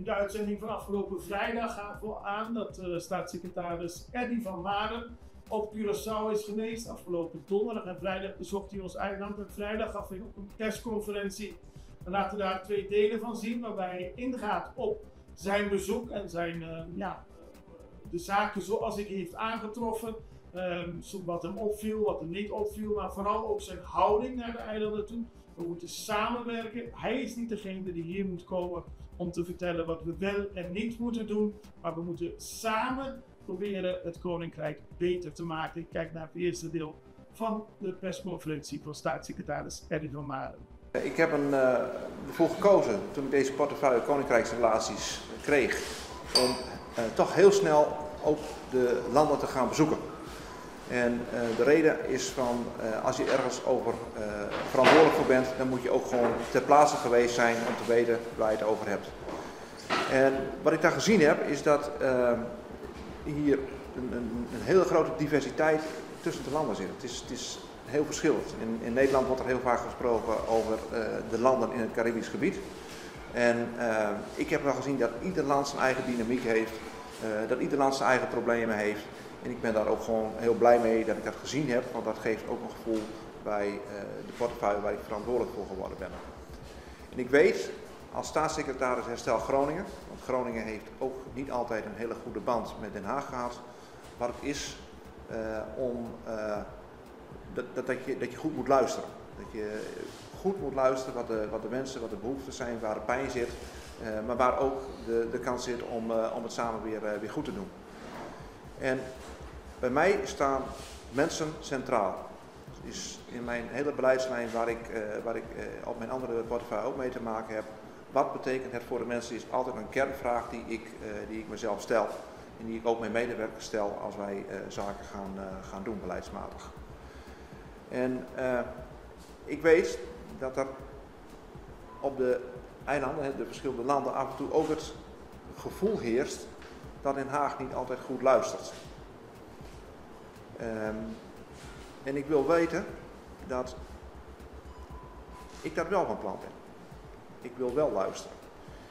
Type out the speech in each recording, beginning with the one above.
In de uitzending van afgelopen vrijdag gaven we aan dat staatssecretaris Eddy van Maren op Curaçao is geweest. Afgelopen donderdag en vrijdag bezocht hij ons eiland. En vrijdag gaf hij ook een persconferentie. We laten daar 2 delen van zien, waarbij hij ingaat op zijn bezoek en zijn, de zaken zoals hij heeft aangetroffen. Wat hem opviel, wat hem niet opviel, maar vooral ook zijn houding naar de eilanden toe. We moeten samenwerken. Hij is niet degene die hier moet komen om te vertellen wat we wel en niet moeten doen. Maar we moeten samen proberen het Koninkrijk beter te maken. Ik kijk naar het eerste deel van de persconferentie van staatssecretaris Eddy van Maren. Ik heb ervoor gekozen, toen ik deze portefeuille Koninkrijksrelaties kreeg, om toch heel snel ook de landen te gaan bezoeken. En de reden is van, als je ergens over verantwoordelijk voor bent, dan moet je ook gewoon ter plaatse geweest zijn om te weten waar je het over hebt. En wat ik daar gezien heb, is dat hier een hele grote diversiteit tussen de landen zit. Het is heel verschillend. In Nederland wordt er heel vaak gesproken over de landen in het Caribisch gebied. En ik heb wel gezien dat ieder land zijn eigen dynamiek heeft, dat ieder land zijn eigen problemen heeft. En ik ben daar ook gewoon heel blij mee dat ik dat gezien heb, want dat geeft ook een gevoel bij de portefeuille waar ik verantwoordelijk voor geworden ben. En ik weet, als staatssecretaris Herstel Groningen, want Groningen heeft ook niet altijd een hele goede band met Den Haag gehad, wat het is dat je goed moet luisteren. Dat je goed moet luisteren wat de wensen, wat de behoeften zijn, waar de pijn zit, maar waar ook de kans zit om het samen weer goed te doen. En bij mij staan mensen centraal. Dat is in mijn hele beleidslijn waar ik op mijn andere portefeuille ook mee te maken heb. Wat betekent het voor de mensen is altijd een kernvraag die ik mezelf stel. En die ik ook mijn medewerkers stel als wij zaken gaan doen beleidsmatig. En ik weet dat er op de eilanden, de verschillende landen, af en toe ook het gevoel heerst dat Den Haag niet altijd goed luistert. En ik wil weten dat ik dat wel van plan ben. Ik wil wel luisteren.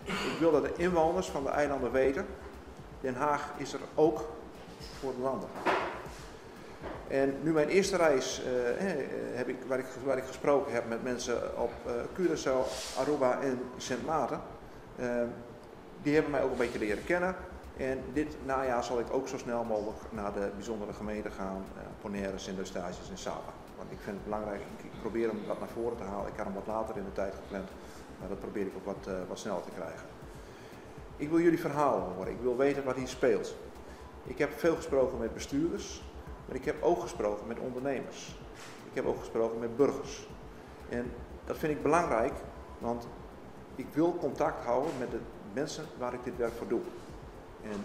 Ik wil dat de inwoners van de eilanden weten, Den Haag is er ook voor de landen. En nu mijn eerste reis, waar ik gesproken heb met mensen op Curaçao, Aruba en Sint Maarten, die hebben mij ook een beetje leren kennen. En dit najaar zal ik ook zo snel mogelijk naar de bijzondere gemeenten gaan, Bonaire, Sint-Eustatius en Saba. Want ik vind het belangrijk, ik probeer hem wat naar voren te halen. Ik had hem wat later in de tijd gepland, maar dat probeer ik ook wat sneller te krijgen. Ik wil jullie verhalen horen, ik wil weten wat hier speelt. Ik heb veel gesproken met bestuurders, maar ik heb ook gesproken met ondernemers. Ik heb ook gesproken met burgers. En dat vind ik belangrijk, want ik wil contact houden met de mensen waar ik dit werk voor doe. En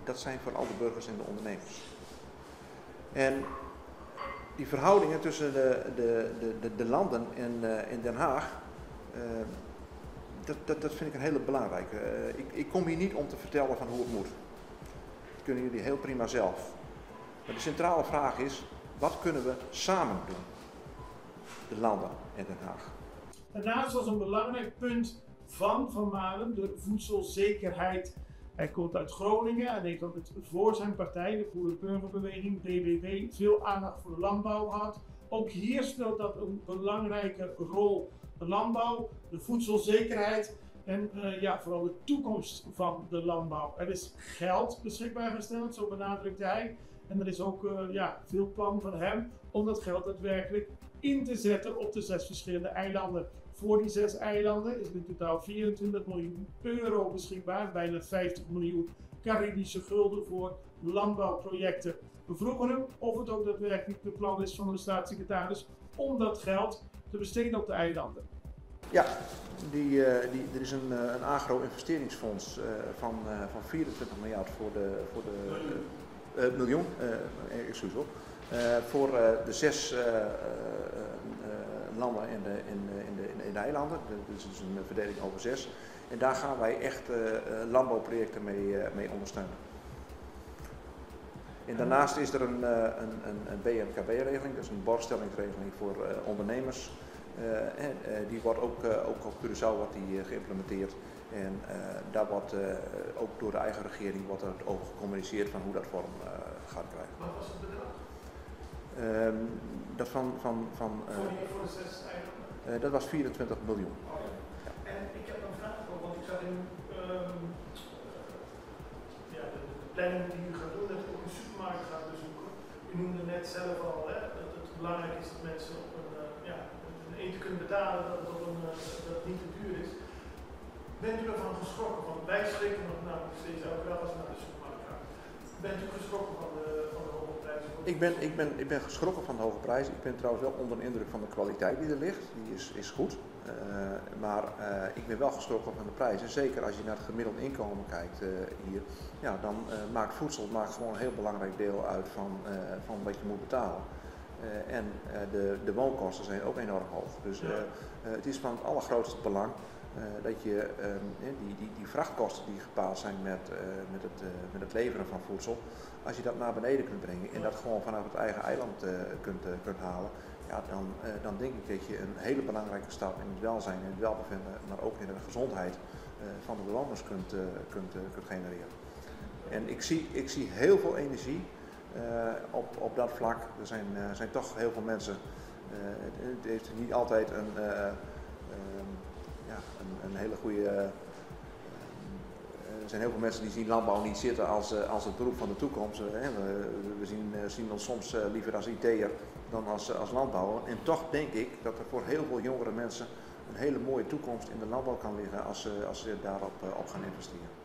dat zijn vooral de burgers en de ondernemers. En die verhoudingen tussen de landen en Den Haag, dat vind ik een hele belangrijke. Ik kom hier niet om te vertellen van hoe het moet. Dat kunnen jullie heel prima zelf. Maar de centrale vraag is, wat kunnen we samen doen? De landen en Den Haag. Daarnaast was een belangrijk punt van Maren de voedselzekerheid. Hij komt uit Groningen en heeft altijd voor zijn partij, de Boerenburgerbeweging, BBB, veel aandacht voor de landbouw gehad. Ook hier speelt dat een belangrijke rol. De landbouw, de voedselzekerheid en vooral de toekomst van de landbouw. Er is geld beschikbaar gesteld, zo benadrukte hij. En er is ook veel plan van hem om dat geld daadwerkelijk in te zetten op de 6 verschillende eilanden. Voor die 6 eilanden is in totaal 24 miljoen euro beschikbaar, bijna 50 miljoen Caribische gulden voor landbouwprojecten. We vroegen hem of het ook daadwerkelijk de plan is van de staatssecretaris om dat geld te besteden op de eilanden. Ja, er is een agro-investeringsfonds van 24 miljard voor de 6 landen in de eilanden. Dus het is een verdeling over 6. En daar gaan wij echt landbouwprojecten mee ondersteunen. En daarnaast is er een BNKB-regeling, dat is een borgstellingsregeling voor ondernemers. Die wordt ook op Curaçao wordt die, geïmplementeerd. En daar wordt ook door de eigen regering wordt er over gecommuniceerd van hoe dat vorm gaat krijgen. Wat was het bedrag? Dat Voor de 6 eilanden? dat was 24 miljoen. Okay. Ja. En ik heb een vraag ook, want ik zat in de planning die u gaat doen, dat u ook een supermarkt gaat bezoeken. U noemde net zelf al dat het belangrijk is dat mensen op een eten kunnen betalen, dat het niet te duur is. Bent u ervan geschrokken? Want wij schrikken nog namelijk steeds elke dag als we naar de supermarkt gaan. Bent u geschrokken van de hoge prijzen? Ik ben geschrokken van de hoge prijs. Ik ben trouwens wel onder de indruk van de kwaliteit die er ligt. Die is goed. Maar ik ben wel geschrokken van de prijzen. Zeker als je naar het gemiddeld inkomen kijkt hier. Ja, dan maakt voedsel gewoon een heel belangrijk deel uit van wat je moet betalen. En de woonkosten zijn ook enorm hoog. Dus het is van het allergrootste belang dat je die vrachtkosten die gepaard zijn met het leveren van voedsel, als je dat naar beneden kunt brengen en dat gewoon vanaf het eigen eiland kunt halen, ja, dan denk ik dat je een hele belangrijke stap in het welzijn en het welbevinden, maar ook in de gezondheid van de bewoners kunt genereren. En ik zie heel veel energie op dat vlak. Er zijn toch heel veel mensen, het heeft niet altijd een hele goede. Er zijn heel veel mensen die zien landbouw niet zitten als het beroep van de toekomst. We zien ons soms liever als IT'er dan als landbouwer. En toch denk ik dat er voor heel veel jongere mensen een hele mooie toekomst in de landbouw kan liggen als ze daarop gaan investeren.